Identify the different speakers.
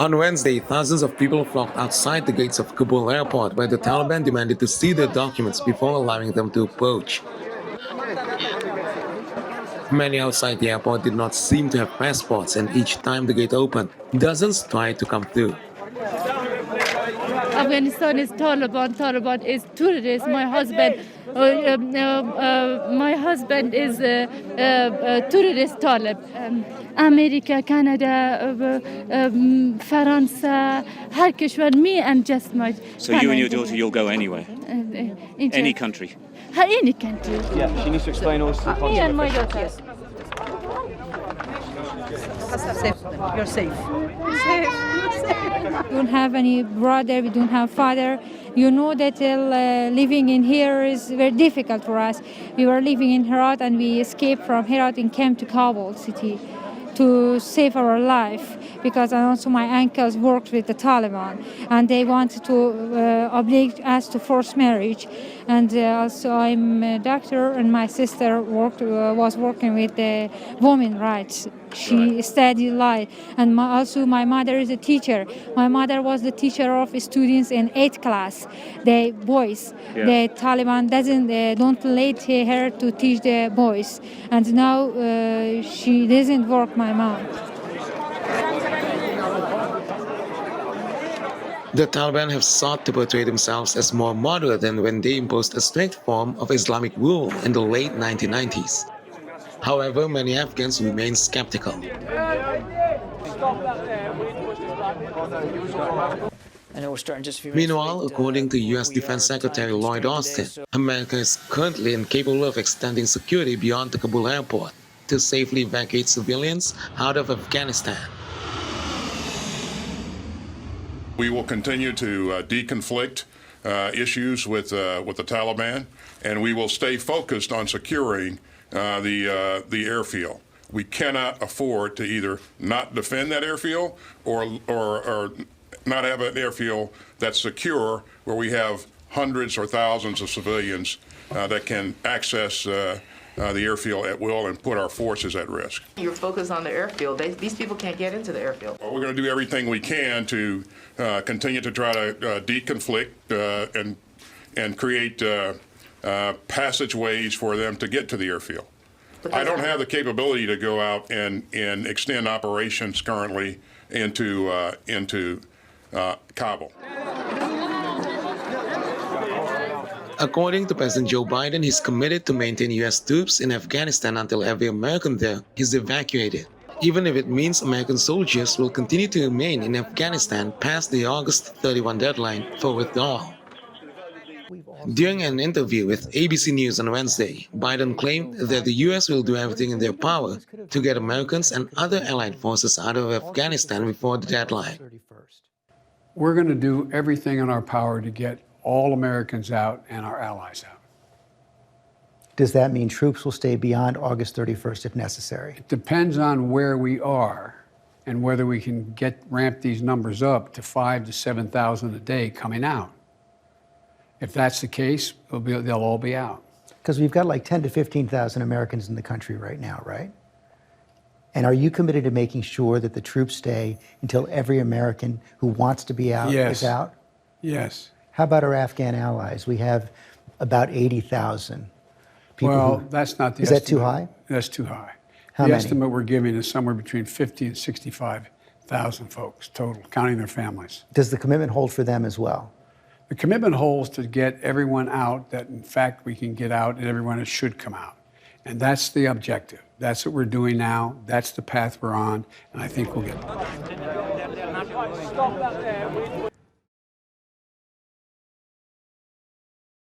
Speaker 1: On Wednesday, thousands of people flocked outside the gates of Kabul airport where the Taliban demanded to see their documents before allowing them to approach. Many outside the airport did not seem to have passports, and each time the gate opened, dozens tried to come through.
Speaker 2: Afghanistan is Taliban. Taliban is terrorists. My husband is terrorist Talib. Amerika, Canada, Fransa, her kishwar, me and just my.
Speaker 3: So you and your daughter, you'll go anywhere? Any country?
Speaker 2: Any country.
Speaker 3: Yeah, she needs to explain all this to the
Speaker 2: Me and my daughter.
Speaker 4: You're safe.
Speaker 5: We don't have any brother, we don't have father. You know that living in here is very difficult for us. We were living in Herat and we escaped from Herat and came to Kabul city to save our life, because also my uncles worked with the Taliban and they wanted to oblige us to forced marriage. And also I'm a doctor and my sister was working with the women rights. She studied law, and also my mother is a teacher. My mother was the teacher of students in 8th class, the boys.
Speaker 3: Yeah.
Speaker 5: The Taliban don't let her to teach the boys, and now she doesn't work, my mom.
Speaker 1: The Taliban have sought to portray themselves as more moderate than when they imposed a strict form of Islamic rule in the late 1990s. However, many Afghans remain skeptical. Meanwhile, according to U.S. Defense Secretary Lloyd Austin, America is currently incapable of extending security beyond the Kabul airport to safely evacuate civilians out of Afghanistan.
Speaker 6: We will continue to deconflict issues with the Taliban, and we will stay focused on securing the airfield. We cannot afford to either not defend that airfield or not have an airfield that's secure, where we have hundreds or thousands of civilians that can access the airfield at will and put our forces at risk.
Speaker 4: You're focused on the airfield. These people can't get into the airfield.
Speaker 6: Well, we're going to do everything we can to continue to try to deconflict and create passageways for them to get to the airfield. I don't have the capability to go out and extend operations currently into Kabul.
Speaker 1: According to President Joe Biden, he's committed to maintain U.S. troops in Afghanistan until every American there is evacuated, even if it means American soldiers will continue to remain in Afghanistan past the August 31 deadline for withdrawal. During an interview with ABC News on Wednesday, Biden claimed that the U.S. will do everything in their power to get Americans and other allied forces out of Afghanistan before the deadline.
Speaker 7: We're going to do everything in our power to get all Americans out and our allies out.
Speaker 8: Does that mean troops will stay beyond August 31st if necessary?
Speaker 7: It depends on where we are and whether we can ramp these numbers up to 5,000 to 7,000 a day coming out. If that's the case, they'll all be out.
Speaker 8: Because we've got like 10,000 to 15,000 Americans in the country right now, right? And are you committed to making sure that the troops stay until every American who wants to be out is out?
Speaker 7: Yes.
Speaker 8: How about our Afghan allies? We have about 80,000 people.
Speaker 7: Well, that's not the
Speaker 8: estimate. Is that too high?
Speaker 7: That's too high.
Speaker 8: How
Speaker 7: the
Speaker 8: many?
Speaker 7: estimate we're giving is somewhere between 50 and 65,000 folks total, counting their families.
Speaker 8: Does the commitment hold for them as well?
Speaker 7: The commitment holds to get everyone out that, in fact, we can get out and everyone that should come out. And that's the objective. That's what we're doing now. That's the path we're on, and I think we'll get there.